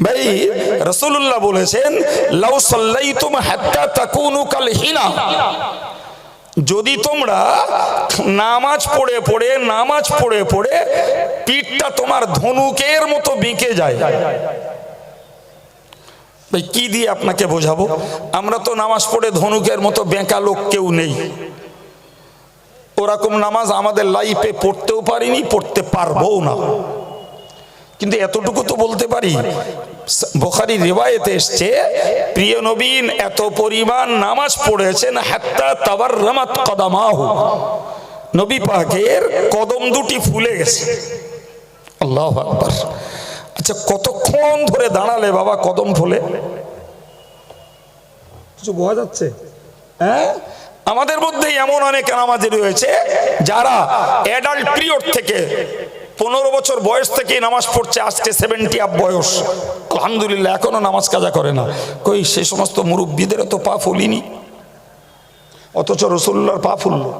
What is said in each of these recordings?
ভাই রাসূলুল্লাহ বলেছেন লাউ সাল্লাইতুম হাত্তা তাকুনু কাল হিনা, যদি তোমরা নামাজ পড়ে পড়ে পিঠটা তোমার ধনুকের মতো বেঁকে যায়। ভাই কি দিয়ে আপনাকে বোঝাবো? আমরা তো নামাজ পড়ে ধনুকের মতো বেঁকা লোক কেউ নেই। ওরকম নামাজ আমাদের লাইফে পড়তেও পারিনি, পড়তে পারবোও না। কিন্তু এতটুকু তো বলতে পারি, বুখারী রিওয়ায়েতে এসেছে প্রিয় নবী এত পরিমাণ নামাজ পড়েছেন হাত্তা তাওয়াররামাত কদামাহু, নবী পাকের কদম দুটি ফুলে গেছে। আল্লাহু আকবার। আচ্ছা কতক্ষণ ধরে দাঁড়ালে বাবা কদম ফুলে? কিছু বোঝা যাচ্ছে? হ্যাঁ, আমাদের মধ্যে এমন অনেক নামাজি রয়েছে যারা অ্যাডাল্ট পিরিয়ড থেকে 15 বছর বয়স থেকে নামাজ পড়ছে, আজকে 70 আপ বয়স, আলহামদুলিল্লাহ এখনো নামাজ কাজা করে না। কই সে সমস্ত মুরব্বীদের তো পা ফুলিনি, অথচ রাসূলুল্লাহর পা ফুললো।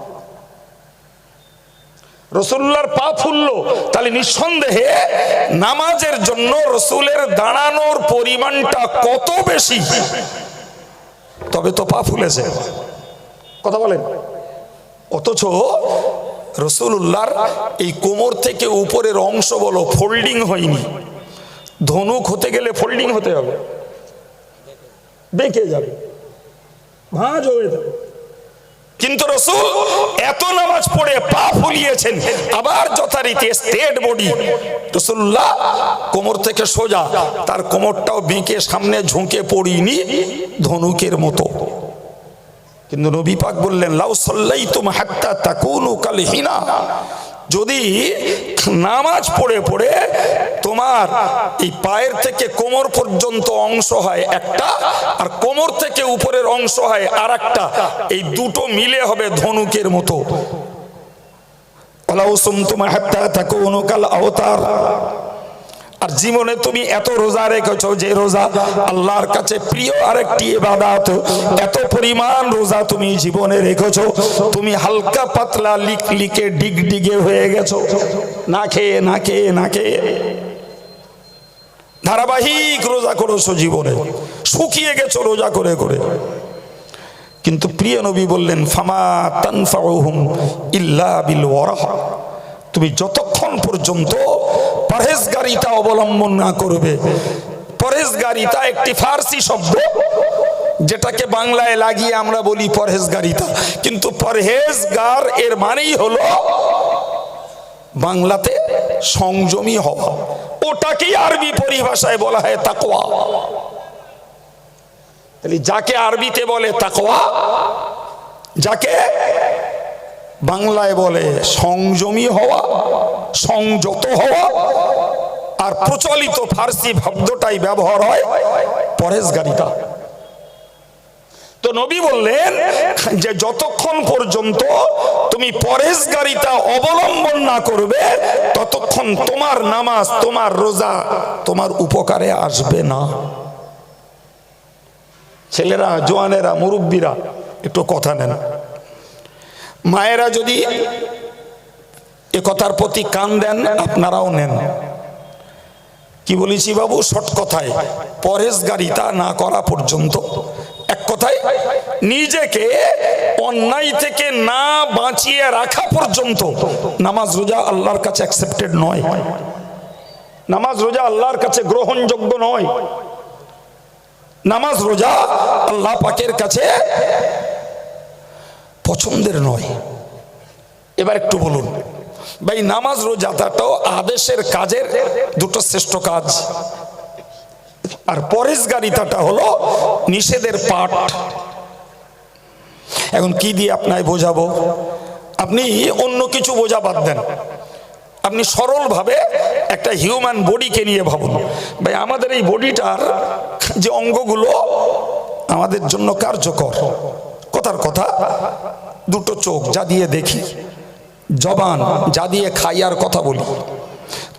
রাসূলুল্লাহর পা ফুললো, তাহলে নিঃসন্দেহে নামাজের জন্য রাসূলের দাঁড়ানোর পরিমাণটা কত বেশি, তবে তো পা ফুলেছে। কথা বলেন। অথচ রাসূলুল্লাহর এই কোমর থেকে উপরের অংশ বলো ফোল্ডিং হয়নি। ধনুক হতে গেলে ফোল্ডিং হতে হবে, বেঁকে যাবে, ভাঁজ হয়ে যাবে। কিন্তু রাসূল এত নামাজ পড়ে পা ফুলিয়েছেন, আবার যথারীতি স্ট্রেট বডি। রাসূলুল্লাহ কোমর থেকে সোজা, তার কোমরটাও বেঁকে সামনে ঝুঁকে পড়িনি ধনুকের মতো। কিন্তু নবী পাক বললেন লাউ সাল্লাইতুম হাত্তা তাকুনু কাল হিনা, যদি নামাজ পড়ে পড়ে তোমার এই পায়ের থেকে কোমর পর্যন্ত অংশ হয় একটা, আর কোমর থেকে উপরের অংশ হয় আর একটা, এই দুটো মিলে হবে ধনুকের মতো। লাউ সুমতুম হাত্তা তাকুনু কাল আওতার, আর জীবনে তুমি এত রোজা রেখেছো যে রোজা আল্লাহর কাছে প্রিয় আরেকটি ইবাদত, এত পরিমাণ রোজা তুমি জীবনে রেখেছো, তুমি হালকা পাতলা লিকে ডিগডিগে হয়ে গেছো, না খেয়ে না খেয়ে না খেয়ে ধারাবাহিক রোজা করেছো, জীবনে শুকিয়ে গেছো রোজা করে করে। কিন্তু প্রিয় নবী বললেন ফামা তানফাউহুম ইল্লা বিল ওয়ারা, তুমি যতক্ষণ পর্যন্ত পরহেজগারিতা অবলম্বন না করবে। পরহেজগারিতা একটি ফার্সি শব্দ, যেটাকে বাংলায় লাগিয়ে আমরা বলি পরহেজগারিতা, কিন্তু পরহেজগার এর মানেই হলো বাংলাতে সংযমী হওয়া। ওটাকেই আরবি পরিভাষায় বলা হয় তাকওয়া। তাহলে যাকে আরবিতে বলে তাকওয়া, যাকে বাংলায় বলে সংযমী হওয়া, সংযত হওয়া, আর প্রচলিত ফার্সি শব্দটাই ব্যবহার হয় পরহেজগারিতা। তো নবী বললেন যে যতক্ষণ পর্যন্ত তুমি পরহেজগারিতা অবলম্বন না করবে, ততক্ষণ তোমার নামাজ, তোমার রোজা তোমার উপকারে আসবে না। ছেলেরা, জওয়ানেরা, মুরব্বীরা একটু কথা নেন। মায়েরা যদি এ কথার প্রতি কান দেন, আপনারাও নেন। কি বলেছি বাবু? শর্ট কথায়, পরহেজগারিতা না করা পর্যন্ত, এক কথায় নিজেকে অন্যায় থেকে না বাঁচিয়ে রাখা পর্যন্ত নামাজ রোজা আল্লাহর কাছে অ্যাকসেপ্টেড নয়। নামাজ রোজা আল্লাহর কাছে গ্রহণযোগ্য নয়। নামাজ রোজা আল্লাহ পাকের কাছে পছন্দের নয়। এবার একটু বলুন ভাই, নামাজ রোজাটাও আদেশের কাজের দুটো শ্রেষ্ঠ কাজ, আর পরহেজগারিতাটা হলো নিষেধের পাঠ। এখন কি দিয়ে আপনায় বোঝাবো? আপনি অন্য কিছু বোঝা বাদ দেন, আপনি সরলভাবে একটা হিউম্যান বডিকে নিয়ে ভাবুন। ভাই আমাদের এই বডিটার যে অঙ্গগুলো আমাদের জন্য কার্যকর, কথার কথা, দুটো চোখ যা দিয়ে দেখি, জবান যা দিয়ে খাই আর কথা বলি,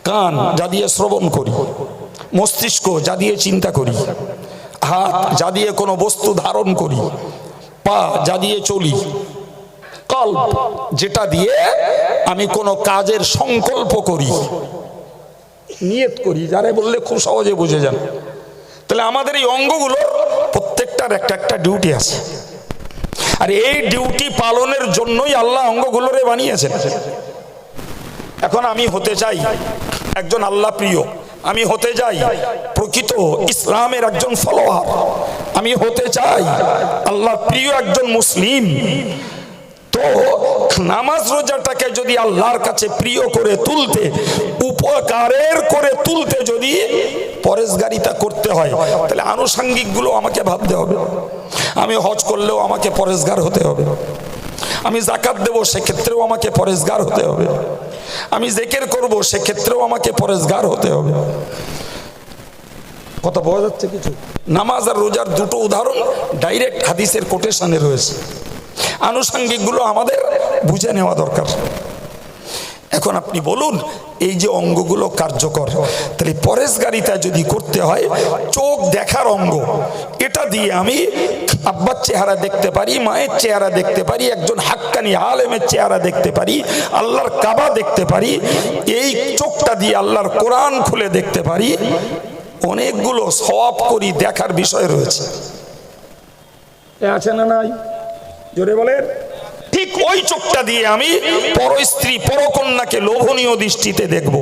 কান যা দিয়ে শ্রবণ করি, মস্তিষ্ক যা দিয়ে চিন্তা করি, হাত যা দিয়ে কোনো বস্তু ধারণ করি, পা যা দিয়ে চলি, কল্প যেটা দিয়ে আমি কোনো কাজের সংকল্প করি, নিয়ত করি, যারা বললে খুব সহজে বুঝে যান। তাহলে আমাদের এই অঙ্গগুলোর প্রত্যেকটার একটা একটা ডিউটি আছে, আর এই ডিউটি পালনের জন্যই আল্লাহ অঙ্গগুলোরে বানিয়েছেন। এখন আমি হতে চাই একজন আল্লাহ প্রিয়, আমি হতে চাই প্রকৃত ইসলামের একজন ফলোয়ার, আমি হতে চাই আল্লাহ প্রিয় একজন মুসলিম। তো নামাজ রোজাটাকে যদি আল্লাহর কাছে প্রিয় করে তুলতে, উপকারের করে তুলতে যদি পরেশগারিতা করতে হয়, তাহলে আনুষঙ্গিক গুলো আমাকে ভাবতে হবে। আমি হজ করলেও আমাকে পরেশগার হতে হবে, আমি যাকাত দেবো সেক্ষেত্রেও আমাকে পরেশগার হতে হবে, আমি জিকির করব সেক্ষেত্রেও আমাকে পরেশগার হতে হবে। কথা বোঝা যাচ্ছে কিছু? নামাজ আর রোজার দুটো উদাহরণ ডাইরেক্ট হাদিসের কোটেশনে রয়েছে, আনুষঙ্গিকগুলো আমাদের বুঝে নেওয়া দরকার। এখন আপনি বলুন, এই যে অঙ্গগুলো কার্যকর, তাহলে পরেশগারিতা যদি করতে হয়, চোখ দেখার অঙ্গ, এটা দিয়ে আমি আব্বার চেহারা দেখতে পারি, মায়ের চেহারা দেখতে পারি, একজন হাক্কানি আলেমের চেহারা দেখতে পারি, আল্লাহর কাবা দেখতে পারি, এই চোখটা দিয়ে আল্লাহর কোরআন খুলে দেখতে পারি, অনেকগুলো সওয়াব করি দেখার বিষয় রয়েছে। আছে না নাই? জোরে বলেন। ঠিক ওই চোখটা দিয়ে আমি পরস্ত্রী পরকন্যাকে লোভনীয় দৃষ্টিতে দেখব,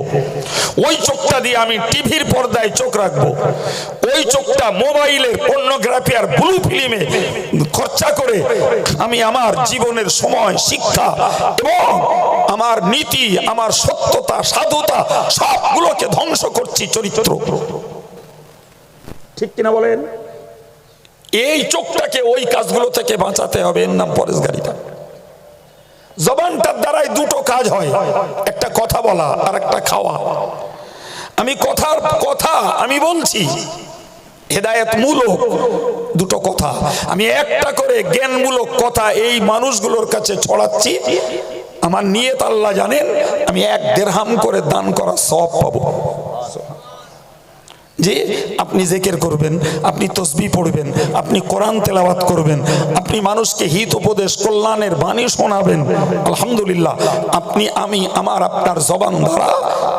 ওই চোখটা দিয়ে আমি টিভির পর্দায় চোখ রাখবো, ওই চোখটা মোবাইলের পর্নোগ্রাফি আর ব্লু ফিল্মে খরচা করে আমি আমার জীবনের সময়, শিক্ষা এবং আমার নীতি, আমার সত্যতা, সাধুতা সবগুলোকে ধ্বংস করছি, চরিত্র। ঠিক কিনা বলেন? এই চোখটাকে ওই কাজগুলো থেকে বাঁচাতে হবে, এর নাম পরেশগারিতা। জবানটার দ্বারাই দুটো কাজ হয়, একটা কথা বলা আর একটা খাওয়া। আমি কথা আমি বলছি হেদায়েতমূলক দুটো কথা, আমি একটা করে জ্ঞানমূলক কথা এই মানুষগুলোর কাছে ছড়াচ্ছি। আমার নিয়ত আল্লাহ জানেন, আমি 1 দিরহাম করে দান করার সওয়াব পাবো। যে আপনি জিকির করবেন, আপনি তাসবিহ পড়বেন, আপনি কোরআন তেলাওয়াত করবেন, আপনি মানুষকে হিত উপদেশ কল্যাণের বাণী শোনাবেন, আলহামদুলিল্লাহ আপনি আমি আমার আপনার জবান দ্বারা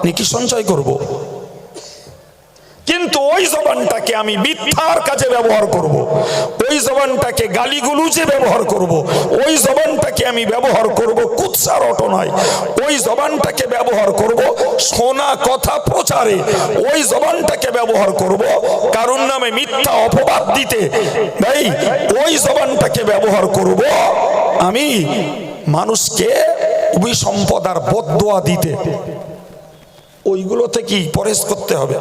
নেকি সঞ্চয় করব। কিন্তু ওই জবানটাকে আমি মিথ্যার কাজে ব্যবহার করব, ওই জবানটাকে গালিগুলোজে ব্যবহার করব, ওই জবানটাকে আমি ব্যবহার করব কুৎসা রটনায়, ওই জবানটাকে ব্যবহার করব শোনা কথা প্রচারে, ওই জবানটাকে ব্যবহার করব কারণ নামে মিথ্যা অপবাদ দিতে, ভাই ওই জবানটাকে ব্যবহার করব আমি মানুষকে অভিসম্পদ আর বদদোয়া দিতে। ওইগুলো থেকেই পরেশ করতে হবে,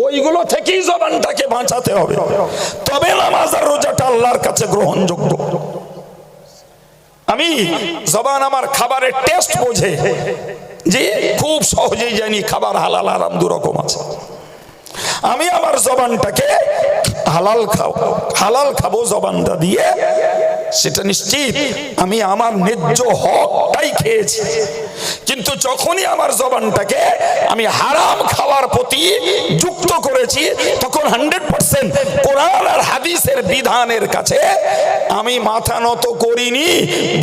ওইগুলো থেকেই জবানটাকে বাঁচাতে হবে, তবে নামাজ আর রোজাটা আল্লাহর কাছে গ্রহণযোগ্য। আমি জবান আমার খাবারের টেস্ট বোঝে, যে খুব সহজেই জানি খাবার হালাল হারাম দু রকম আছে। আমি আমার জবানটাকে হালাল খাবো জবানটা দিয়ে, সেটা নিশ্চিত আমি আমার ন্যায্য হকটাই খেয়েছি। কিন্তু যখনই আমার জবানটাকে আমি হারাম খাওয়ার প্রতি যুক্ত করেছি, তখন 100% কোরআন আর হাদিসের বিধানের কাছে আমি মাথা নত করিনি,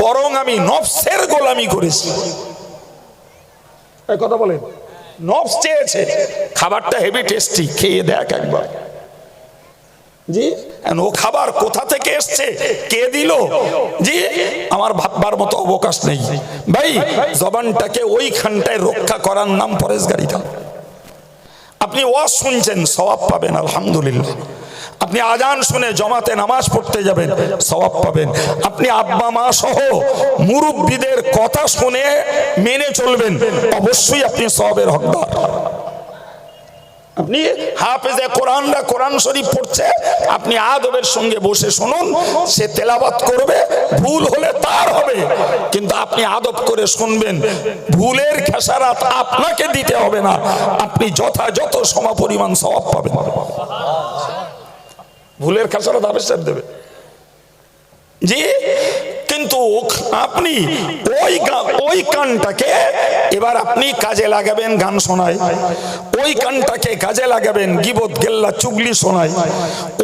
বরং আমি নফসের গোলামি করেছি। এই কথা বলেন, নফস চেয়েছে খাবারটা হেভি টেস্টি, খেয়ে দেখ একবার। জি, ও খাবার কোথা থেকে এসছে, কে দিল, জি আমার ভাববার মতো অবকাশ নেই। ভাই জবানটাকে ওইখানটায় রক্ষা করার নাম পরেশগারিতা। আপনি ওয়াজ শুনছেন, সওয়াব পাবেন আলহামদুলিল্লাহ। আপনি আজান শুনে জমাতে নামাজ পড়তে যাবেন, সওয়াব পাবেন। আপনি আব্বা মা সহ মুরব্বিদের কথা শুনে মেনে চলবেন, অবশ্যই আপনি সওয়াবের হকদার। আপনি হাফেজে কোরআনরা কোরআন শরীফ পড়ছে, আপনি আদবের সঙ্গে বসে শুনুন, সে তেলাওয়াত করবে, ভুল হলে তার হবে, কিন্তু আপনি আদব করে শুনবেন, ভুলের খেসারাত আপনাকে দিতে হবে না, আপনি যথাযথ সমপরিমাণ সওয়াব পাবেন। ভুলের খেসারাত হাফেজ সাহেব দেবে, জি। কিন্তু আপনি ওই কানটাকে এবার আপনি কাজে লাগাবেন গান শোনায়, ওই কানটাকে কাজে লাগাবেন গীবত গেল্লা চুগলি শোনায়,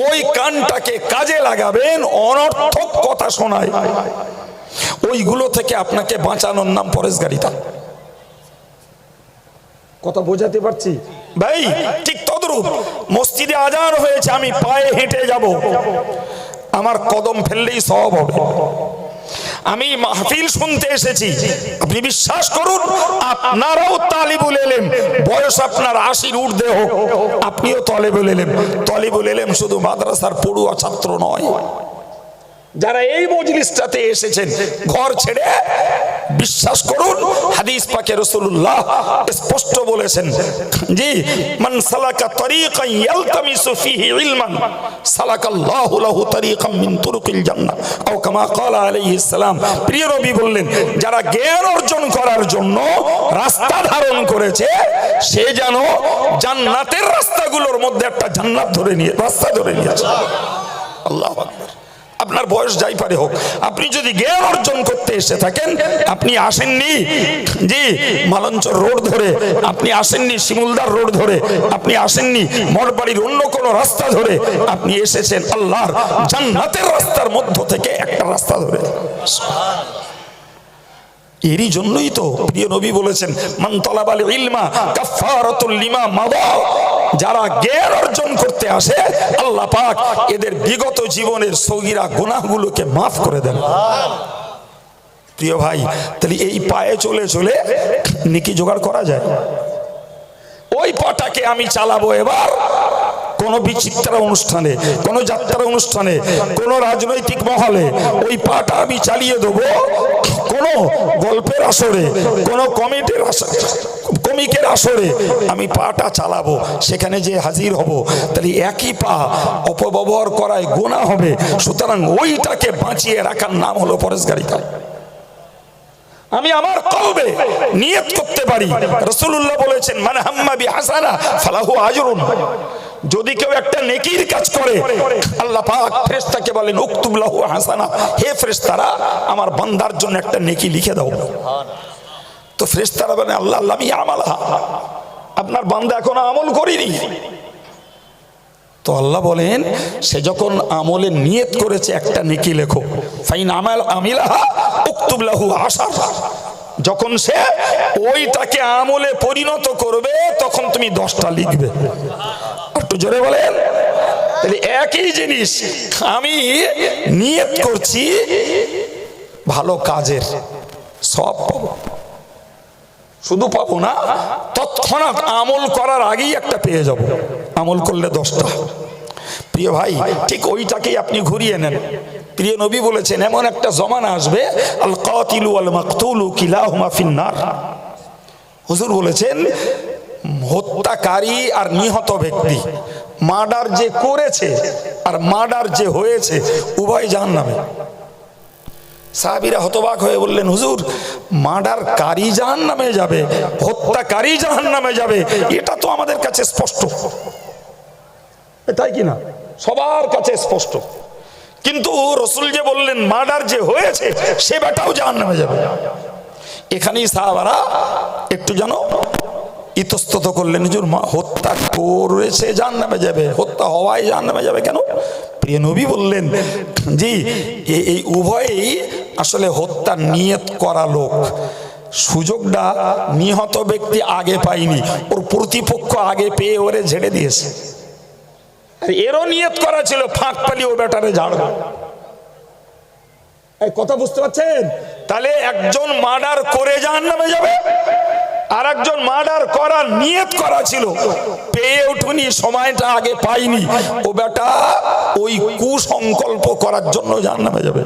ওই কানটাকে কাজে লাগাবেন অনর্থক কথা শোনায়। ওইগুলো থেকে আপনাকে বাঁচানোর নাম পরেশগারিতা। কথা বোঝাতে পারছি ভাই? ঠিক তদ্রূপ মসজিদ মসজিদে আজান হয়েছে, আমি পায়ে হেঁটে যাব, আমার কদম ফেললেই সওয়াব হবে। আমি মাহফিল শুনতে এসেছি, আপনি বিশ্বাস করুন আপনারাও তালিবুল ইলম, বয়স আপনার 80-র ঊর্ধ্বে হোক, আপনিও তালিবুল ইলম। তালিবুল ইলম শুধু মাদ্রাসার পড়ুয়া ছাত্র নয়, যারা এই মজলিসটাতে এসেছেন ঘর ছেড়ে, বিশ্বাস করুন হাদিস পাকে রাসূলুল্লাহ স্পষ্ট বলেছেন, জি মান সালাকা তরিকান ইয়ালতামিসু ফিহি ইলমান সালাকাল্লাহু লাহু তরিকাম মিন তুরুকিল জান্নাহ আও কামা ক্বালা আলাইহিস সালাম। প্রিয় নবী বললেন, যারা জ্ঞান অর্জন করার জন্য রাস্তা ধারণ করেছে, সে যেন জান্নাতের রাস্তাগুলোর মধ্যে একটা জান্নাত রাস্তা ধরে নিয়েছে। আল্লাহু আকবার। আপনার বয়স যাই পারে হোক, আপনি যদি জ্ঞান অর্জন করতে এসে থাকেন, আপনি আসেননি জি মালঞ্চর রোড ধরে, আপনি আসেননি শিমুলদার রোড ধরে, আপনি আসেননি মঠবাড়ির অন্য কোনো রাস্তা ধরে, আপনি এসেছেন আল্লাহর জান্নাতের রাস্তার মধ্য থেকে একটা রাস্তা ধরে। এরই জন্যই তো প্রিয় নবী বলেছেন, মান তালাবাল ইলমা কাফারাতুল লিমা মাদা। যারা জ্ঞান অর্জন করতে আসে, আল্লাহ পাক এদের বিগত জীবনের সগীরা গুনাহগুলোকে মাফ করে দেন। প্রিয় ভাই, তাহলে এই পায়ে চলে চলে নেকি জোগাড় করা যায়। ওই পাটাকে আমি চালাবো এবার কোনো বিচিত্রা অনুষ্ঠানে, কোনো যাত্রা অনুষ্ঠানে, কোনো রাজনৈতিক মহলে, ওই পাটা আমি চালিয়ে দেবো কোনো গল্পের আসরে, কোনো কমিকের আসরে আমি পাটা চালাবো, সেখানে যে হাজির হব, তাহলে একই পা অপব্যবহার করায় গুনাহ হবে। সুতরাং ওইটাকে বাঁচিয়ে রাখার নাম হলো পরেশগারিতা। আমি আমার কলবে নিয়ত করতে পারি, রাসূলুল্লাহ বলেছেন, মান হাম্মা বিহাসানা ফালাহু আজরুন। যদি কেউ একটা নেকির কাজ করে, আল্লাহ পাক ফেরেশতাকে বলেন, উকতুব লাহু হাসানা, হে ফেরেশতারা আমার বান্দার জন্য একটা নেকি লিখে দাও। তো ফেরেশতারা বলেন, আল্লাহ লামি আমালহা, আপনার বান্দা এখনো আমল করিনি। তো আল্লাহ বলেন, সে যখন আমলে নিয়ত করেছে একটা নেকি লেখো, ফাইন আমিলাহা উকতুব লাহু আশার। যখন সে ওইটাকে আমলে পরিণত করবে, তখন তুমি 10টা লিখবে। একটু জোরে বলেন। তাহলে একই জিনিস, আমি নিয়ত করছি ভালো কাজের, সব পাবো, শুধু পাবো না, তৎক্ষণাৎ আমল করার আগেই একটা পেয়ে যাব, আমল করলে 10টা। প্রিয় ভাই, ঠিক ওইটাকেই আপনি ঘুরিয়ে নেন। প্রিয় নবী বলেছেন, এমন একটা জমানা আসবে, আল কাতিলু ওয়াল মাকতুলু কিলাহুমা ফিন্নার। হুজুর বলেছেন, হত্যাকারী আর নিহত ব্যক্তি, মার্ডার যে করেছে আর মার্ডার যে হয়েছে, উভয় জাহান্নামে। সাহাবীরা হতবাক হয়ে বললেন, হুজুর মার্ডারকারী জাহান্নামে যাবে, হত্যাকারী জাহান্নামে যাবে, এটা তো আমাদের কাছে স্পষ্ট, তাই কিনা? সবার কাছে স্পষ্ট। কিন্তু রাসূল যে বললেন মার্ডার যে হয়েছে সে বেটাও জাহান্নামে যাবে, এখানেই সাহাবারা একটু যেন ইতস্তত করলেন, হুজুর হত্যা করেছে জাহান্নামে যাবে, হত্যা হওয়ায় জাহান্নামে যাবে কেন? প্রিয় নবী বললেন, জি এই উভয়েই আসলে হত্যা নিয়ত করা লোক। সুযোগটা নিহত ব্যক্তি আগে পায়নি, ওর প্রতিপক্ষ আগে পেয়ে ওরে ঝেড়ে দিয়েছে। এরও নিয়ত করা ছিল ফাঁক পালি ও ব্যাটারে ঝাড়বে। কথা বুঝতে পারছেন? তাহলে একজন মার্ডার করে জাহান্নামে যাবে, আর একজন মার্ডার করার নিয়ত করা ছিল, পেয়ে উঠুনি, সময়টা আগে পাইনি, ও বেটা ওই কুসংকল্প করার জন্য জাহান্নামে যাবে।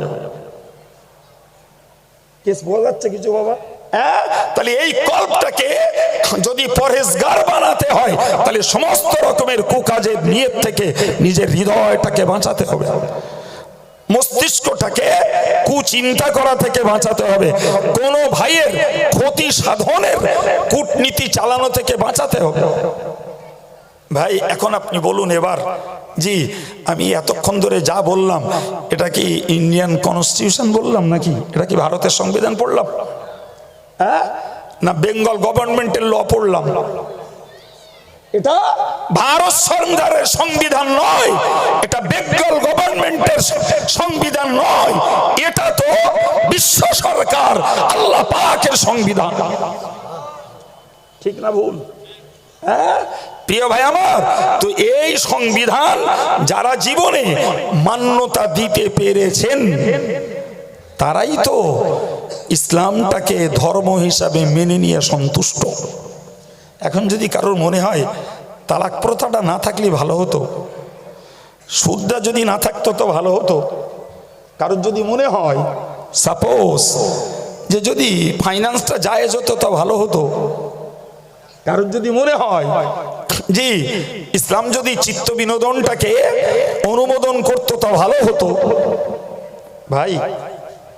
কেস বলা যাচ্ছে কিছু বাবা? হ্যাঁ, তাহলে এই কল্পটাকে যদি পরহেজগার বানাতে হয়, তাহলে সমস্ত রকমের কুকাজের নিয়ত থেকে নিজের হৃদয়টাকে বাঁচাতে হবে, মস্তিষ্কটাকে কুচিন্তা করা থেকে বাঁচাতে হবে, কোন ভাইয়ের ক্ষতি সাধনের কূটনীতি চালানো থেকে বাঁচাতে হবে। ভাই এখন আপনি বলুন এবার, জি আমি এতক্ষণ ধরে যা বললাম, এটা কি ইন্ডিয়ান কনস্টিটিউশন বললাম নাকি? এটা কি ভারতের সংবিধান পড়লাম? হ্যাঁ, না বেঙ্গল গভর্নমেন্টের ল পড়লাম? এটা ভারত সরকারের সংবিধান নয়, এটা বেঙ্গল গভর্নমেন্টের সংবিধান নয়, এটা তো বিশ্ব সরকার আল্লাহ পাকের সংবিধান। ঠিক না ভুল? হ্যাঁ, প্রিয় ভাই আমার, তো এই সংবিধান যারা জীবনে মান্যতা দিতে পেরেছেন তারাই তো ইসলামটাকে ধর্ম হিসাবে মেনে নিয়ে সন্তুষ্ট। এখন যদি কারোর মনে হয় তালাক প্রথাটা না থাকলে ভালো হতো, সুদটা যদি না থাকতো তো ভালো হতো, কারোর যদি মনে হয় সাপোজ যে যদি ফাইন্যান্সটা জায়েজ হতো তা ভালো হতো, কারোর যদি মনে হয় জি ইসলাম যদি চিত্ত বিনোদনটাকে অনুমোদন করতো তা ভালো হতো, ভাই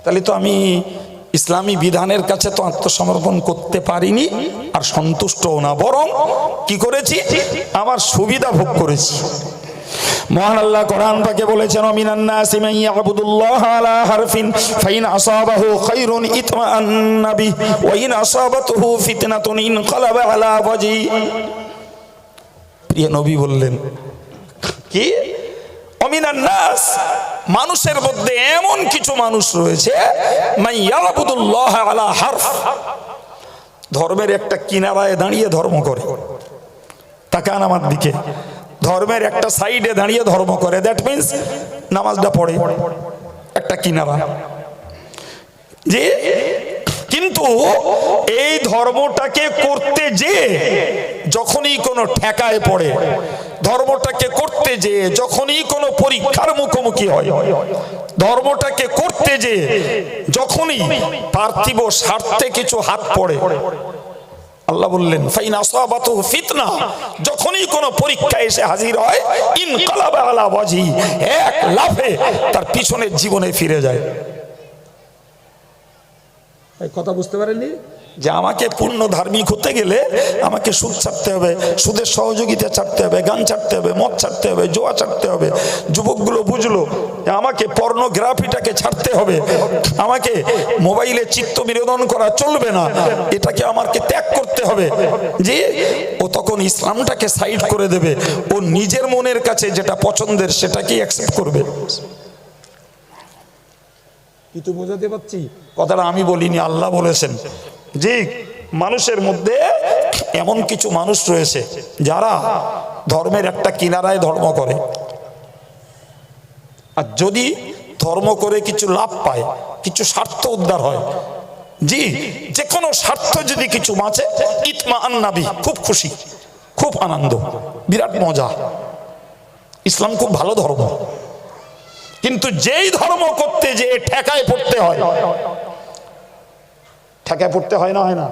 তাহলে তো আমি ইসলামী বিধানের কাছে তো আত্মসমর্পণ করতে পারিনি আর সন্তুষ্টও না, বরং কি করেছি, আমার সুবিধা ভোগ করেছি। মহান আল্লাহ কোরআন পাকে বলেছেন, মিনান নাসি মান ইয়াবুদুল্লাহ আলা হারফিন ফাইন আসাবাহু খায়রুন ইতমাআন্না বিহি ওয়া ইন আসাবাতুহু ফিতনাতুন ইনকালাবা আলা ওয়াজহি। প্রিয় নবী বললেন কি, মিনান নাস, মানুষের মধ্যে এমন কিছু মানুষ রয়েছে মান ইয়াবুদুল্লাহ আলা হারফ, ধর্মের একটা কিনারায় দাঁড়িয়ে ধর্ম করে, তাকান আমার দিকে, ধর্মের একটা সাইডে দাঁড়িয়ে ধর্ম করে, দ্যাট মিন্স নামাজটা পড়ে একটা কিনারা যে, কিন্তু এই ধর্মটাকে করতে যে যখনই কোনো ঠেকায় পড়ে, ধর্মটাকে করতে যে যখনই কোনো পরীক্ষার মুখোমুখি হয়, ধর্মটাকে করতে যে যখনই পার্থিব স্বার্থে কিছু হাত পড়ে, আল্লাহ বললেন ফাইন আসাবাতুহু ফিতনা, যখনই কোনো পরীক্ষা এসে হাজির হয় ইনকালাবা আলা ওয়াজহি, এক লাফে তার পিছনের জীবনে ফিরে যায়। এই কথা বুঝতে পারেননি যে আমাকে পূর্ণ ধার্মিক হতে গেলে আমাকে সুদ ছাড়তে হবে, সুদের সহযোগিতা ছাড়তে হবে, গান ছাড়তে হবে, মদ ছাড়তে হবে, জোয়া ছাড়তে হবে। যুবকগুলো বুঝলো যে আমাকে পর্নোগ্রাফিটাকে ছাড়তে হবে, আমাকে মোবাইলে চিত্ত বিনোদন করা চলবে না, এটাকে আমাকে ত্যাগ করতে হবে। যে ও তখন ইসলামটাকে সাইড করে দেবে, ও নিজের মনের কাছে যেটা পছন্দের সেটাকেই অ্যাকসেপ্ট করবে। কিছু বোঝাতে পারছি কথাটা? আমি বলিনি, আল্লাহ বলেছেন। যে মানুষের মধ্যে এমন কিছু মানুষ রয়েছে যারা ধর্মের একটা কিনারায় ধর্ম করে, আর যদি ধর্ম করে কিছু লাভ পায়, কিছু স্বার্থ উদ্ধার হয়, জি যে কোনো স্বার্থ যদি কিছু বাঁচে ইতমাআন্না বিহি, খুব খুশি, খুব আনন্দ, বিরাট মজা, ইসলাম খুব ভালো ধর্ম। কিন্তু যেই ধর্ম করতে যে ঠেকায় পড়তে হয়, ঠেকায় পড়তে হয় না, হয় না?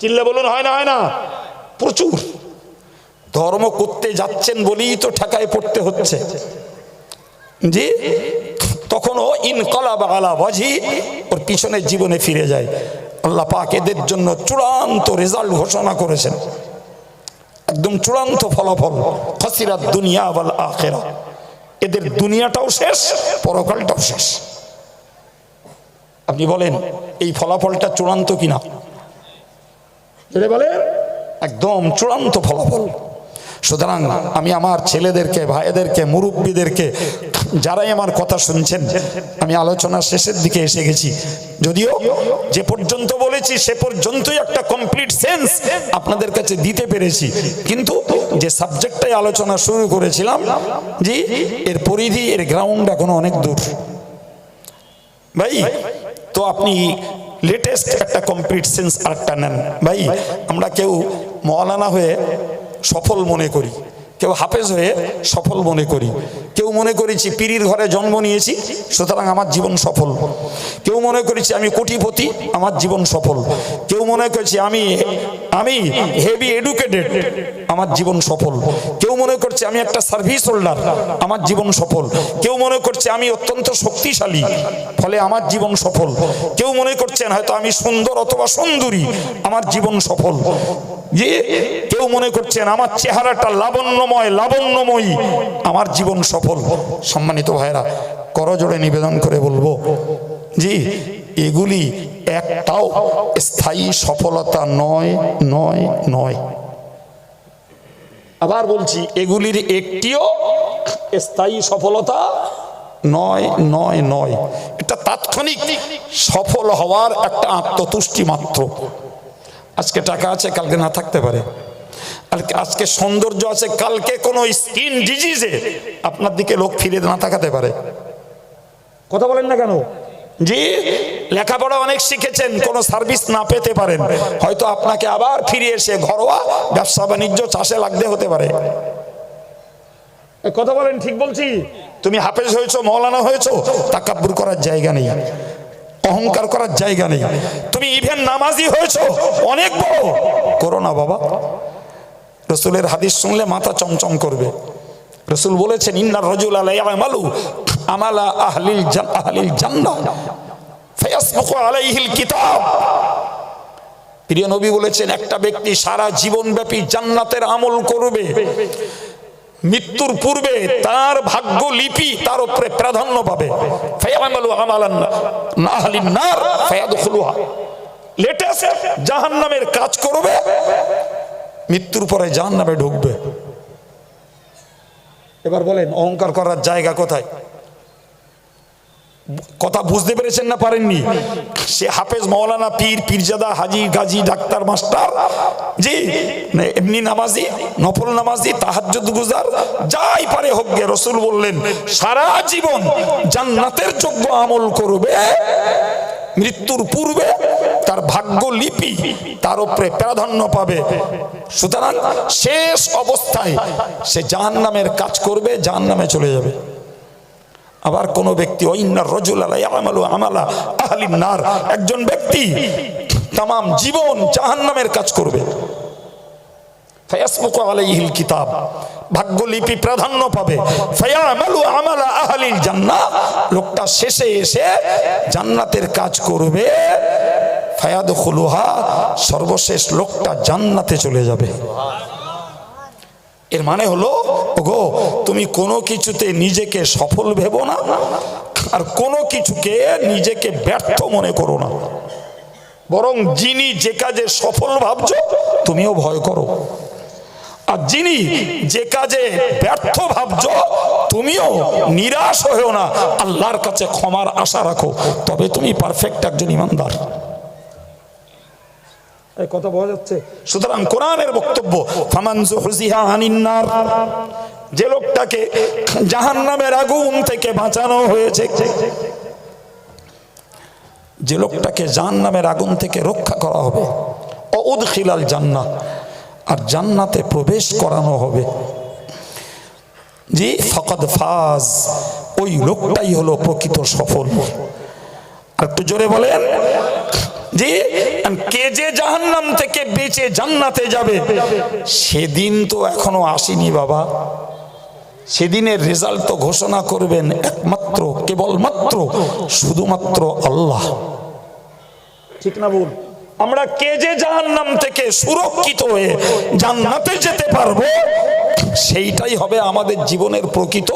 চিল্লে বলুন হয় না, হয় না? প্রচুর ধর্ম করতে যাচ্ছেন বলেই তো ঠেকায় পড়তে হচ্ছে। জি তখনও ইনকালাবা আলা ওয়াজহি, ওর পিছনের জীবনে ফিরে যায়। আল্লাহ পাক এদের জন্য চূড়ান্ত রেজাল্ট ঘোষণা করেছেন, একদম চূড়ান্ত ফলাফল, খাসিরাত দুনিয়া ওয়াল আখিরা, এদের দুনিয়াটাও শেষ, পরকালটাও শেষ। আপনি বলেন এই ফলাফলটা চূড়ান্ত কিনা? যেটা বলে একদম চূড়ান্ত ফলাফল। সুতরাং আমি আমার ছেলেদেরকে, ভাইদেরকে, মুরব্বীদেরকে, যারাই আমার কথা শুনছেন, আমি আলোচনার শেষের দিকে এসে গেছি, যদিও যে পর্যন্ত বলেছি সে পর্যন্তই একটা কমপ্লিট সেন্স আপনাদের কাছে দিতে পেরেছি, কিন্তু যে সাবজেক্টটাই আলোচনা শুরু করেছিলাম জি এর পরিধি, এর গ্রাউন্ড এখনো অনেক দূর ভাই। তো আপনি লেটেস্ট একটা কমপ্লিট সেন্স আরেকটা নেন ভাই। আমরা কেউ মওলানা হয়ে সফল মনে করি, কেউ হাফেজ হয়ে সফল মনে করি, কেউ মনে করেছি পীরির ঘরে জন্ম নিয়েছি সুতরাং আমার জীবন সফল, কেউ মনে করেছি আমি কোটিপতি আমার জীবন সফল, কেউ মনে করেছি আমি হেভি এডুকেটেড আমার জীবন সফল, কেউ মনে করছে আমি একটা সার্ভিস হোল্ডার আমার জীবন সফল, কেউ মনে করছে আমি অত্যন্ত শক্তিশালী ফলে আমার জীবন সফল, কেউ মনে করছেন হয়তো আমি সুন্দর অথবা সুন্দরী আমার জীবন সফল, যে কেউ মনে করছেন আমার চেহারাটা লাবণ্যময়ী আমার জীবন সফল। সম্মানিত ভাইরা, করজোড়ে নিবেদন করে বলবো জি এগুলি একটাও স্থায়ী সফলতা নয় নয় নয়। আবার বলছি এগুলির একটিও স্থায়ী সফলতা নয় নয় নয়। এটা তাৎক্ষণিক সফল হওয়ার একটা আত্মতুষ্টি মাত্র। আজকে টাকা আছে কালকে না থাকতে পারে, আজকে সৌন্দর্য আছে, কালকে কোনো স্কিন ডিজিজে আপনার দিকে লোক ফিরে না তাকাতে পারে। কথা বলেন না কেন? জি, লেখাপড়া অনেক শিখেছেন, কোনো সার্ভিস না পেতে পারেন, হয়তো আপনাকে আবার ফিরে এসে ঘরোয়া ব্যবসা বাণিজ্য চাষে লাগতে হতে পারে। কথা বলেন, ঠিক বলছি? তুমি হাফেজ হয়েছো, মৌলানা হয়েছো, তাকাব্বুর করার জায়গা নেই, অহংকার করার জায়গা নেই। তুমি ইভেন নামাজি হয়েছো, অনেক বড়, করো না বাবা। রসুলের হাদিস শুনলে মাথা চমচম করবে। রসুল বলেছেন, ইন্নার রাজুলা লা ইয়ামালু আমালা আহলিল জান্নাহ ফায়াসবিকু আলাইহিল কিতাব। প্রিয় নবী বলেছেন, একটা ব্যক্তি সারা জীবনব্যাপী জান্নাতের আমল করবে, মৃত্যুর পূর্বে তার ভাগ্য লিপি তার উপরে প্রাধান্য পাবে। ফায়ামালু আমালান আহলিন নার ফায়াদখুলুহা, লেটেস্ট জাহান্নামের কাজ করবে, মৃত্যুর পরে জাহান্নামে ঢুকবে। এবার বলেন, অহংকার করার জায়গা কোথায়? কথা বুঝতে পেরেছেন না পারেননি? সে হাফেজ, মাওলানা, পীর, পীরজাদা, হাজি, গাজী, ডাক্তার, মাস্টার, জি, এমনি নামাজি, নফল নামাজি, তাহাজ্জুদ গুজার, যাই পারে হোক গে, রসুল বললেন সারা জীবন জান্নাতের যোগ্য আমল করবে, মৃত্যুর পূর্বে তার ভাগ্য লিপি তার উপরে প্রাধান্য পাবে। সুতরাং শেষ অবস্থায় সে জাহান্নামের কাজ করবে, জাহান্নামে চলে যাবে। আবার কোন ব্যক্তি ওয়াইন্নার রাজুলা লা ইয়ামালু আমালা আহলিন নার, একজন ব্যক্তি তামাম জীবন জাহান্নামের কাজ করবে, ফায়াসবিকু আলাইহিল কিতাব, ভাগ্যলিপি প্রাধান্য পাবে, ফায়ামালু আমালা আহলিল জান্নাহ, লোকটা শেষে এসে জান্নাতের কাজ করবে, ফায়াদখুলুহা, সর্বশেষ লোকটা জান্নাতে চলে যাবে। এর মানে হলো, ওগো তুমি কোনো কিছুতে নিজেকে সফল ভেবো না, আর কোনো কিছুকে নিজেকে ব্যর্থ মনে করো না, বরং যিনি যে কাজে সফল ভাবছো তুমিও ভয় করো, আর যিনি যে কাজে ব্যর্থ ভাবছো তুমিও নিরাশ হয়েও না, আল্লাহর কাছে ক্ষমার আশা রাখো, তবে তুমি পারফেক্ট একজন ইমানদার। এই কথা বোঝা যাচ্ছে? সুতরাং কোরআনের বক্তব্য, ফামান যুহজিহা আনিন নার, যে লোকটাকে জাহান্নামের আগুন থেকে বাঁচানো হয়েছে, যে লোকটাকে জাহান্নামের আগুন থেকে রক্ষা করা হবে, ও উদখিলাল জান্নাহ, আর জান্নাতে প্রবেশ করানো হবে, জি, ফাকাদ ফাজ, ওই লোকটাই হলো প্রকৃত সফল। আর একটু জোরে বলেন, জি, কে যে জাহান্নাম থেকে বেঁচে জান্নাতে যাবে সেদিন তো এখনো আসেনি বাবা। সেদিনের রেজাল্ট তো ঘোষণা করবেন একমাত্র, কেবলমাত্র, শুধুমাত্র আল্লাহ। ঠিক না ভুল? আমরা কে যে জাহান্নাম থেকে সুরক্ষিত হয়ে জান্নাতে যেতে পারবো সেইটাই হবে আমাদের জীবনের প্রকৃত,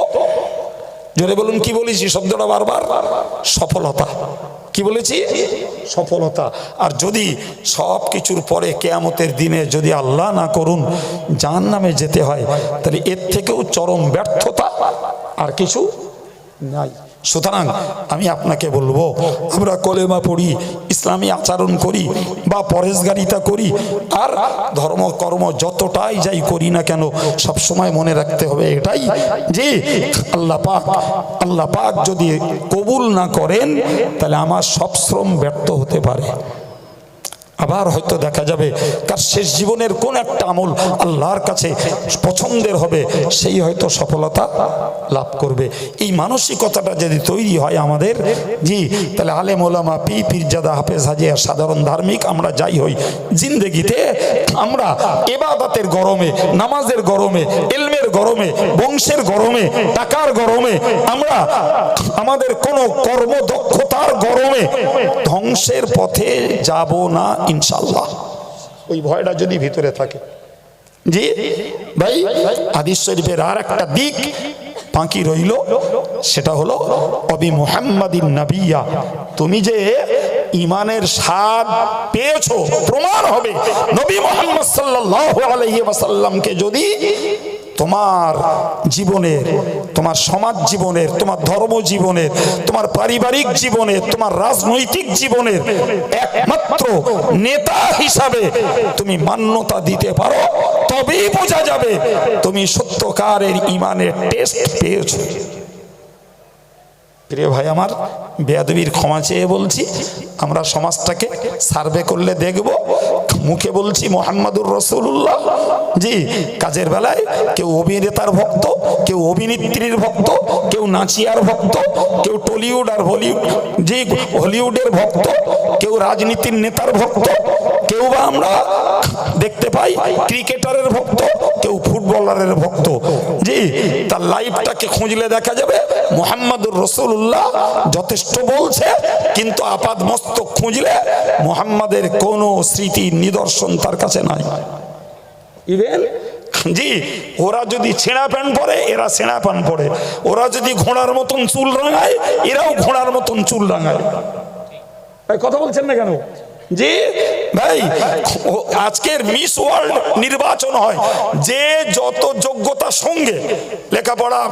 জোরে বলুন, কি বলেছি শব্দটা বারবার? সফলতা। কি বলেছি? সফলতা। আর যদি সব কিছুর পরে কিয়ামতের দিনে যদি আল্লাহ না করুন জাহান্নামে যেতে হয়, তাহলে এর থেকেও চরম ব্যর্থতা আর কিছু নাই। সুতরাং আমি আপনাকে বলবো, আমরা কলেমা পড়ি, ইসলামী আচরণ করি বা পরেশগারিতা করি, আর ধর্ম কর্ম যতটাই যাই করি না কেন, সব সময় মনে রাখতে হবে এটাই, যে আল্লাহ পাক যদি কবুল না করেন তাহলে আমার সব শ্রম ব্যর্থ হতে পারে। আবার হয়তো দেখা যাবে তার শেষ জীবনের কোন একটা আমল আল্লাহর কাছে পছন্দের হবে, সেই হয়তো সফলতা লাভ করবে। এই মানসিকতাটা যদি তৈরি হয় আমাদের, জি, তাহলে আলেম ওলামা, পীরজাদা, হাফেজ, হাজি, সাধারণ ধার্মিক আমরা যাই হই, জিন্দেগিতে আমরা ইবাদতের গরমে, নামাজের গরমে, ইলমের গরমে, বংশের গরমে, টাকার গরমে, আমরা আমাদের কোনো কর্মদক্ষতার গরমে ধ্বংসের পথে যাব না ইনশাআল্লাহ। ওই ভয়টা যদি ভিতরে থাকে, জি ভাই, হাদিস শরীফের আর একটা দিক বাকি রইল, সেটা হলো অবি মুহাম্মাদিন নাবিয়্যা, তুমি যে ইমানের স্বাদ পেয়েছো প্রমাণ হবে নবী মুহাম্মদ সাল্লাল্লাহু আলাইহি ওয়াসাল্লামকে যদি তোমার জীবনের, তোমার সমাজ জীবনের, তোমার ধর্ম জীবনের, তোমার পারিবারিক জীবনের, তোমার রাজনৈতিক জীবনের একমাত্র নেতা হিসাবে তুমি মান্যতা দিতে পারো, তবেই বোঝা যাবে তুমি সত্যকারের ইমানের টেস্ট পেয়েছো। প্রিয় ভাই আমার, বেয়াদবির ক্ষমা চেয়ে বলছি, আমরা সমাজটাকে সার্ভে করলে দেখব মুখে বলছি মোহাম্মদুর রাসূলুল্লাহ, জি কাজের বেলায় কেউ অভিনেতার ভক্ত, কেউ অভিনেত্রীর ভক্ত, কেউ নাচিয়ার ভক্ত, কেউ টলিউড আর বলিউড জি হলিউডের ভক্ত, কেউ রাজনীতির নেতার ভক্ত, কেউ বা আমরা দেখতে পাই ক্রিকেটারের ভক্ত, কেউ ফুটবলারের ভক্ত। জি তার লাইফটাকে খুঁজলে দেখা যাবে মুহাম্মদুর রাসূলুল্লাহ যথেষ্ট বলছে, কিন্তু আপাদ মস্তক খুঁজলে মুহাম্মাদের কোনো স্মৃতি নিদর্শন তার কাছে নাই। ইভেন জি ওরা যদি ছেঁড়া প্যান্ট পরে এরা ছেঁড়া প্যান্ট পরে, ওরা যদি ঘোড়ার মতন চুল রাঙায় এরাও ঘোড়ার মতন চুল রাঙায়। কথা বলছেন না কেন? জি ভাই, আজকের মিস ওয়ার্ল্ড নির্বাচন হয়, যে যত যোগ্যতার সঙ্গে লেখাপড়া,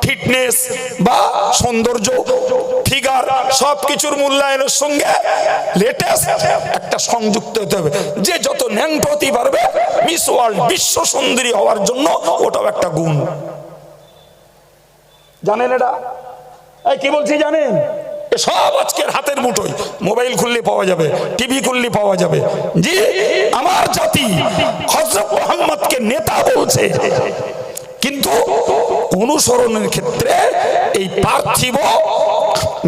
ফিটনেস বা সৌন্দর্য, ফিগার সবকিছুর মূল্যায়নের সঙ্গে লেটেস্ট একটা সংযুক্ত হতে হবে। যে যত ন্যাংপতি পারবে মিস ওয়ার্ল্ড বিশ্ব সুন্দরী হওয়ার জন্য, ওটাও একটা গুণ। জানেন এটা? কি বলছি জানেন? সব আজকের হাতের মুঠোয়, মোবাইল খুললে পাওয়া যাবে, টিভি খুললে পাওয়া যাবে। জি আমার জাতি হযরত মুহাম্মদকে নেতা বলছে, কিন্তু অনুসরণের ক্ষেত্রে এই পার্থিব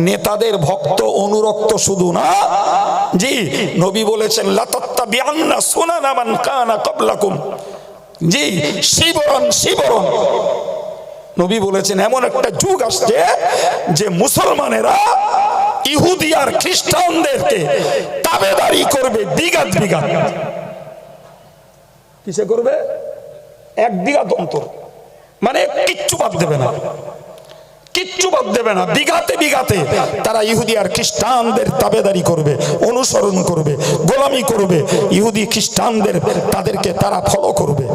নেতাদের ভক্ত অনুরক্ত শুধু না, জি নবী বলেছেন লাতাত্তাবিআন্না সুনানা মান কানা ক্বাবলাকুম, জি শিবরন শিবরন। নবী বলেছেন এমন একটা যুগ আসছে যে মুসলমানেরা ইহুদি আর খ্রিস্টানদেরকে তাবেদারি করবে বিঘাত বিঘাত। কিসে করবে? এক বিঘাত অন্তর, মানে কিচ্ছু বাদ দেবে না, কিচ্ছু বাদ দেবে না, বিঘাতে বিঘাতে তারা ইহুদি আর খ্রিস্টানদের তাবেদারি করবে, অনুসরণ করবে, গোলামি করবে। ইহুদি খ্রিস্টানদের তাদেরকে তারা ফলো করবে।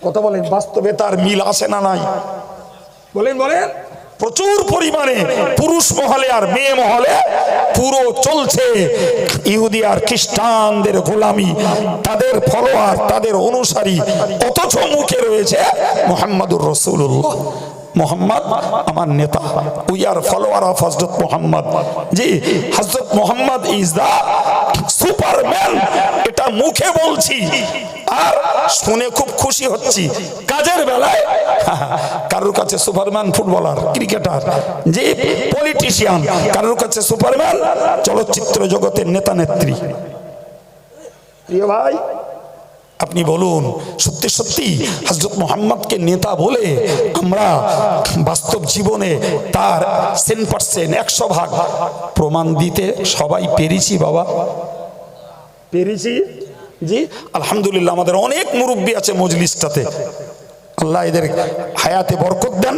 কথা বলেন, বাস্তবে তার মিল আছে না নাই? বলেন বলেন। প্রচুর পরিমাণে পুরুষ মহলে আর মেয়ে মহলে পুরো চলছে ইহুদি আর খ্রিস্টানদের গোলামি, তাদের ফলোয়ার, তাদের অনুসারী, অথচ মুখে রয়েছে মুহাম্মদুর রাসূলুল্লাহ, মোহাম্মদ আমার নেতা, we are follower of Hazrat Muhammad. G Hazrat Muhammad is the Superman, এটা মুখে বলছি আর শুনে খুব খুশি হচ্ছি। কাজের বেলায় কারোর কাছে সুপারম্যান ফুটবলার, ক্রিকেটার, জি পলিটিশিয়ান, কারোর কাছে সুপারম্যান চলচ্চিত্র জগতের নেতা নেত্রী। প্রিয় ভাই, আপনি বলুন সত্যি সত্যি হযরত মুহাম্মদকে নেতা বলে আমরা বাস্তব জীবনে তার 100% 100% প্রমাণ দিতে সবাই পেরেছি? বাবা পেরেছি। জি আলহামদুলিল্লাহ, আমাদের অনেক মুরব্বী আছে মজলিসটাতে, আল্লাহ এদের হায়াতে বরকত দেন।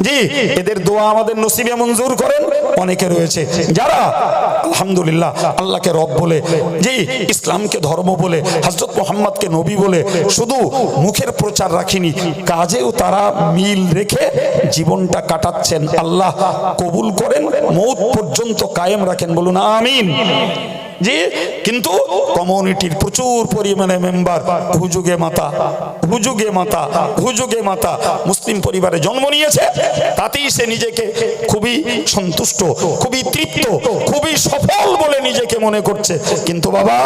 জি এদের দোয়া আমাদের নসিবে মঞ্জুর করেন। অনেকে রয়েছে যারা আলহামদুলিল্লাহ আল্লাহকে রব বলে, জি ইসলামকে ধর্ম বলে, হযরত মুহাম্মদকে নবী বলে শুধু মুখের প্রচার রাখিনি, কাজেও তারা মিল রেখে জীবনটা কাটাচ্ছেন। আল্লাহ কবুল করেন, মৌত পর্যন্ত কায়েম রাখেন, বলুন আমিন। জি কিন্তু কমিউনিটির প্রচুর পরিমাণে মেম্বার হুজুগে মাতা, হুজুগে মাতা, হুজুগে মাতা মুসলিম পরিবারে জন্ম নিয়েছে, তাতেই সে নিজেকে খুবই সন্তুষ্ট, খুবই তৃপ্ত, খুবই সফল বলে নিজেকে মনে করছে। কিন্তু বাবা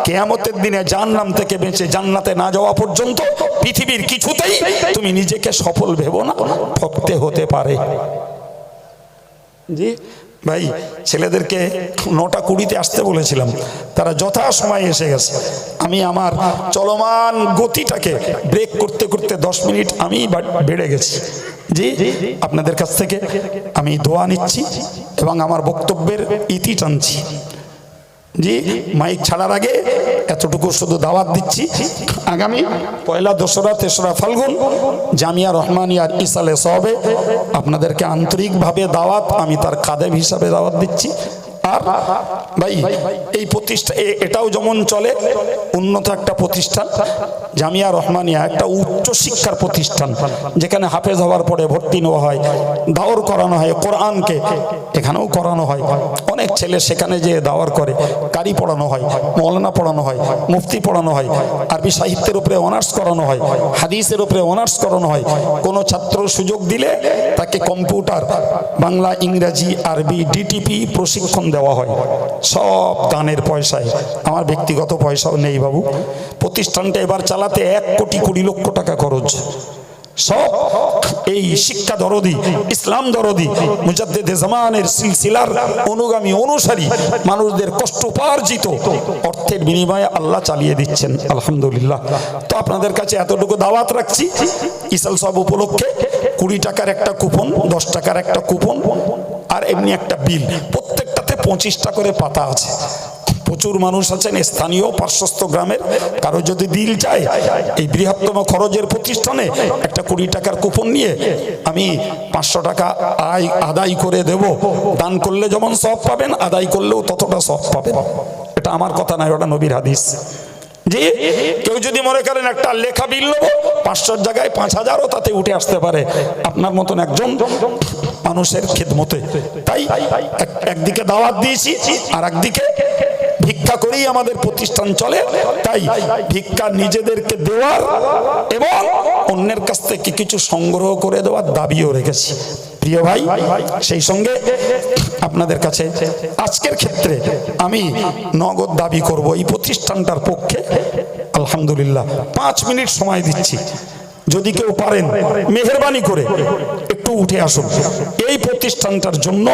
কিয়ামতের দিনে জাহান্নাম থেকে বেঁচে জান্নাতে না যাওয়া পর্যন্ত পৃথিবীর কিছুতেই তুমি নিজেকে সফল ভেবো না, ঠকতে হতে পারে। জি ভাই, ছেলেদেরকে 9:20 আসতে বলেছিলাম, তারা যথা সময় এসে গেছে। আমি আমার চলমান গতিটাকে ব্রেক করতে করতে 10 মিনিট আমি বেড়ে গেছি। জি আপনাদের কাছ থেকে আমি দোয়া নিচ্ছি এবং আমার বক্তব্যের ইতি টানছি। জি মাইক ছাড়ার আগে এতটুকু শুধু দাওয়াত দিচ্ছি, আগামী পয়লা, দোসরা, তেসরা ফাল্গুন জামিয়া রহমানিয়ার ইসালে সবে আপনাদেরকে আন্তরিকভাবে দাওয়াত, আমি তার খাদেম হিসাবে দাওয়াত দিচ্ছি। আর ভাই এই প্রতিষ্ঠান এটাও যেমন চলে উন্নত একটা প্রতিষ্ঠান, জামিয়া রহমানিয়া একটা উচ্চ শিক্ষার প্রতিষ্ঠান, যেখানে হাফেজ হওয়ার পরে ভর্তি নেওয়া হয়, দাওর করানো হয় কোরআনকে, এখানেও করানো হয়। অনেক ছেলে সেখানে যে দাওয়ার করে, কারি পড়ানো হয়, মৌলানা পড়ানো হয়, মুফতি পড়ানো হয়, আরবি সাহিত্যের উপরে অনার্স করানো হয়, হাদিসের উপরে অনার্স করানো হয়। কোনো ছাত্র সুযোগ দিলে তাকে কম্পিউটার, বাংলা, ইংরাজি, আরবি, ডিটিপি প্রশিক্ষণ দেওয়া হয়, সব দানের পয়সায়। আমার ব্যক্তিগত পয়সাও নেই বাবু। প্রতিষ্ঠানটা এবার চালাতে 1,20,00,000 টাকা খরচ। সব এই শিক্ষা দরদি, ইসলাম দরদি, মুজাদ্দিদে জামানের সিলসিলার অনুগামী অনুসারী মানুষদের কষ্ট উপার্জিত অর্থের বিনিময়ে আল্লাহ চালিয়ে দিচ্ছেন, আলহামদুলিল্লাহ। তো আপনাদের কাছে এতটুকু দাওয়াত রাখছি, ইসাল সব উপলক্ষে 20 টাকার একটা কুপন, 10 টাকার একটা কুপন, আর এমনি একটা বিল, প্রত্যেকটাতে 25টা করে পাতা আছে। প্রচুর মানুষ আছেন স্থানীয় পার্শ্বস্থ গ্রামের, কারো যদি দিল চায় এই বৃহত্তম খরচের প্রতিষ্ঠানে একটা 20 টাকার কুপন নিয়ে আমি 500 টাকা আদায় করে দেব। দান করলে যেমন সওয়াব পাবেন, আদায় করলেও ততটা সওয়াব পাবেন। এটা আমার কথা নয়, ওটা নবীর হাদিস। যে কেউ যদি মনে করেন একটা লেখা বিল নেবো, 500 জায়গায় 5000ও তাতে উঠে আসতে পারে আপনার মতন একজন মানুষের খেদমতে। তাই একদিকে দাওয়াত দিয়েছি, আর একদিকে ভিক্ষা করেই আমাদের প্রতিষ্ঠান চলে। তাই ভিক্ষা নিজেদেরকে দেওয়ার এবং অন্যের কাছ থেকে কিছু সংগ্রহ করে দেওয়ার দাবিও রেখেছি প্রিয় ভাই। সেই সঙ্গে আপনাদের কাছে আজকের ক্ষেত্রে আমি নগদ দাবি করব এই প্রতিষ্ঠানটার পক্ষে। আলহামদুলিল্লাহ 5 মিনিট সময় দিচ্ছি, যদি কেউ পারেন মেহেরবানি করে একটু উঠে আসুন। এই প্রতিষ্ঠানটার জন্য